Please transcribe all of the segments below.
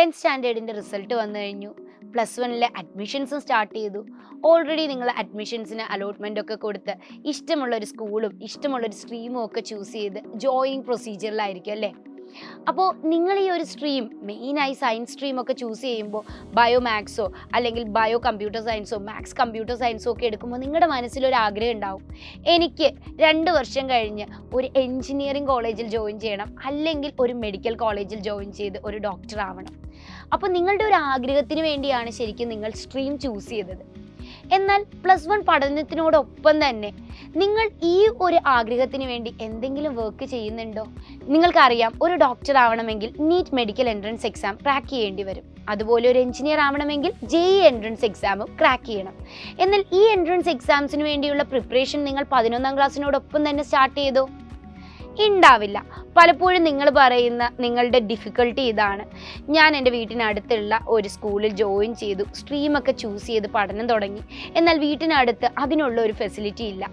10th സ്റ്റാൻഡേർഡിൻ്റെ result വന്നു കഴിഞ്ഞു. +1 അഡ്മിഷൻസും start ചെയ്തു. ഓൾറെഡി നിങ്ങൾ അഡ്മിഷൻസിന് അലോട്ട്മെൻ്റ് ഒക്കെ കൊടുത്ത് ഇഷ്ടമുള്ളൊരു സ്കൂളും ഇഷ്ടമുള്ളൊരു സ്ട്രീമും ഒക്കെ ചൂസ് ചെയ്ത് ജോയിനിങ് പ്രൊസീജിയറിലായിരിക്കും അല്ലേ? അപ്പോൾ നിങ്ങൾ ഈ ഒരു സ്ട്രീം മെയിനായി സയൻസ് സ്ട്രീമൊക്കെ ചൂസ് ചെയ്യുമ്പോൾ ബയോ മാത്സോ അല്ലെങ്കിൽ ബയോ കമ്പ്യൂട്ടർ സയൻസോ മാത്സ് കമ്പ്യൂട്ടർ സയൻസോ ഒക്കെ എടുക്കുമ്പോൾ നിങ്ങളുടെ മനസ്സിലൊരു ആഗ്രഹം ഉണ്ടാവും, എനിക്ക് 2 വർഷം കഴിഞ്ഞ് ഒരു എൻജിനീയറിംഗ് കോളേജിൽ ജോയിൻ ചെയ്യണം, അല്ലെങ്കിൽ ഒരു മെഡിക്കൽ കോളേജിൽ ജോയിൻ ചെയ്ത് ഒരു ഡോക്ടർ ആവണം. അപ്പോൾ നിങ്ങളുടെ ഒരു ആഗ്രഹത്തിന് വേണ്ടിയാണ് ശരിക്കും നിങ്ങൾ സ്ട്രീം ചൂസ് ചെയ്തത്. എന്നാൽ +1 പഠനത്തിനോടൊപ്പം തന്നെ നിങ്ങൾ ഈ ഒരു ആഗ്രഹത്തിന് വേണ്ടി എന്തെങ്കിലും വർക്ക് ചെയ്യുന്നുണ്ടോ? നിങ്ങൾക്കറിയാം, ഒരു ഡോക്ടർ ആവണമെങ്കിൽ NEET medical entrance exam crack ചെയ്യേണ്ടി വരും. അതുപോലെ ഒരു എഞ്ചിനീയർ ആവണമെങ്കിൽ JEE എൻട്രൻസ് എക്സാമും ക്രാക്ക് ചെയ്യണം. എന്നാൽ ഈ എൻട്രൻസ് എക്സാംസിന് വേണ്ടിയുള്ള പ്രിപ്പറേഷൻ നിങ്ങൾ 11ാം ക്ലാസ്സിനോടൊപ്പം തന്നെ സ്റ്റാർട്ട് ചെയ്തോ? ഉണ്ടാവില്ല. പലപ്പോഴും നിങ്ങൾ പറയുന്ന നിങ്ങളുടെ ഡിഫിക്കൽട്ടി ഇതാണ്, ഞാൻ എൻ്റെ വീട്ടിനടുത്തുള്ള ഒരു സ്കൂളിൽ ജോയിൻ ചെയ്തു, സ്ട്രീമൊക്കെ ചൂസ് ചെയ്ത് പഠനം തുടങ്ങി, എന്നാൽ വീട്ടിനടുത്ത് അതിനുള്ള ഒരു ഫെസിലിറ്റി ഇല്ല.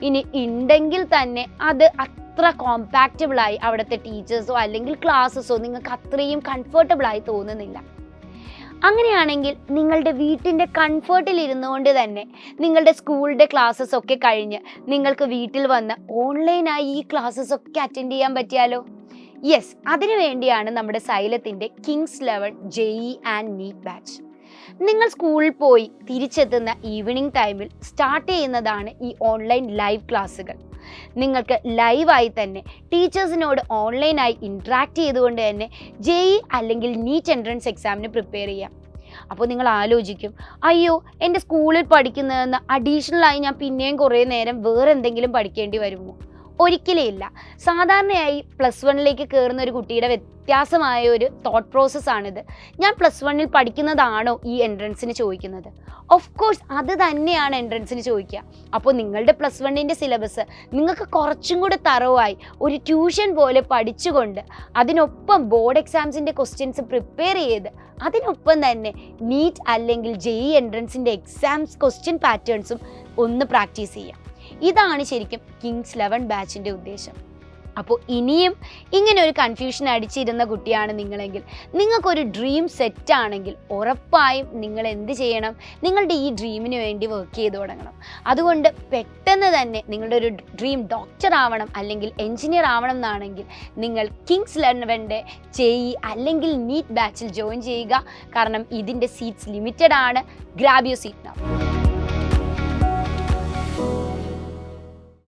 ഇനി ഉണ്ടെങ്കിൽ തന്നെ അത് അത്ര കോമ്പാക്റ്റബിളായി അവിടുത്തെ ടീച്ചേഴ്സോ അല്ലെങ്കിൽ ക്ലാസ്സസോ നിങ്ങൾക്ക് അത്രയും കംഫർട്ടബിളായി തോന്നുന്നില്ല. അങ്ങനെയാണെങ്കിൽ നിങ്ങളുടെ വീട്ടിൻ്റെ കംഫർട്ടിൽ ഇരുന്നുകൊണ്ട് തന്നെ നിങ്ങളുടെ സ്കൂളിൻ്റെ ക്ലാസ്സസ് ഒക്കെ കഴിഞ്ഞ് നിങ്ങൾക്ക് വീട്ടിൽ വന്ന് ഓൺലൈനായി ഈ ക്ലാസ്സസ് ഒക്കെ അറ്റൻഡ് ചെയ്യാൻ പറ്റിയാലോ? യെസ്, അതിനു വേണ്ടിയാണ് നമ്മുടെ സൈലത്തിൻ്റെ kings 11 JEE and NEET batch. നിങ്ങൾ സ്കൂളിൽ പോയി തിരിച്ചെത്തുന്ന ഈവനിങ് ടൈമിൽ സ്റ്റാർട്ട് ചെയ്യുന്നതാണ് ഈ ഓൺലൈൻ ലൈവ് ക്ലാസ്സുകൾ. നിങ്ങൾക്ക് ലൈവായി തന്നെ ടീച്ചേഴ്സിനോട് ഓൺലൈനായി ഇൻട്രാക്ട് ചെയ്തുകൊണ്ട് തന്നെ JEE അല്ലെങ്കിൽ നീറ്റ് എൻട്രൻസ് എക്സാമിന് പ്രിപ്പയർ ചെയ്യാം. അപ്പോൾ നിങ്ങൾ ആലോചിക്കും, അയ്യോ എൻ്റെ സ്കൂളിൽ പഠിക്കുന്നതെന്ന് അഡീഷണലായി ഞാൻ പിന്നെയും കുറേ നേരം വേറെ എന്തെങ്കിലും പഠിക്കേണ്ടി വരുമോ? ഒരിക്കലേ ഇല്ല. സാധാരണയായി +1 കയറുന്ന ഒരു കുട്ടിയുടെ വ്യത്യാസമായ ഒരു തോട്ട് പ്രോസസ്സാണിത്. ഞാൻ +1 പഠിക്കുന്നതാണോ ഈ എൻട്രൻസിന് ചോദിക്കുന്നത്? ഓഫ് കോഴ്സ് അത് തന്നെയാണ് എൻട്രൻസിന് ചോദിക്കുക. അപ്പോൾ നിങ്ങളുടെ +1 സിലബസ് നിങ്ങൾക്ക് കുറച്ചും കൂടെ തറവായി ഒരു ട്യൂഷൻ പോലെ പഠിച്ചുകൊണ്ട് അതിനൊപ്പം ബോർഡ് എക്സാംസിൻ്റെ ക്വസ്റ്റ്യൻസ് പ്രിപ്പയർ ചെയ്ത് അതിനൊപ്പം തന്നെ നീറ്റ് അല്ലെങ്കിൽ JEE എൻട്രൻസിൻ്റെ എക്സാംസ് ക്വസ്റ്റ്യൻ പാറ്റേൺസും ഒന്ന് പ്രാക്ടീസ് ചെയ്യാം. ഇതാണ് ശരിക്കും കിങ്സ് 11 ബാച്ചിൻ്റെ ഉദ്ദേശം. അപ്പോൾ ഇനിയും ഇങ്ങനെ ഒരു കൺഫ്യൂഷൻ അടിച്ചിരുന്ന കുട്ടിയാണ് നിങ്ങളെങ്കിൽ, നിങ്ങൾക്കൊരു ഡ്രീം സെറ്റാണെങ്കിൽ ഉറപ്പായും നിങ്ങൾ എന്ത് ചെയ്യണം? നിങ്ങളുടെ ഈ ഡ്രീമിന് വേണ്ടി വർക്ക് ചെയ്ത് തുടങ്ങണം. അതുകൊണ്ട് പെട്ടെന്ന് തന്നെ നിങ്ങളുടെ ഒരു ഡ്രീം ഡോക്ടർ ആവണം അല്ലെങ്കിൽ എൻജിനീയർ ആവണം എന്നാണെങ്കിൽ നിങ്ങൾ കിങ്സ് 11 JEE അല്ലെങ്കിൽ നീറ്റ് ബാച്ചിൽ ജോയിൻ ചെയ്യുക. കാരണം ഇതിൻ്റെ സീറ്റ്സ് ലിമിറ്റഡ് ആണ്. Grab your seat now.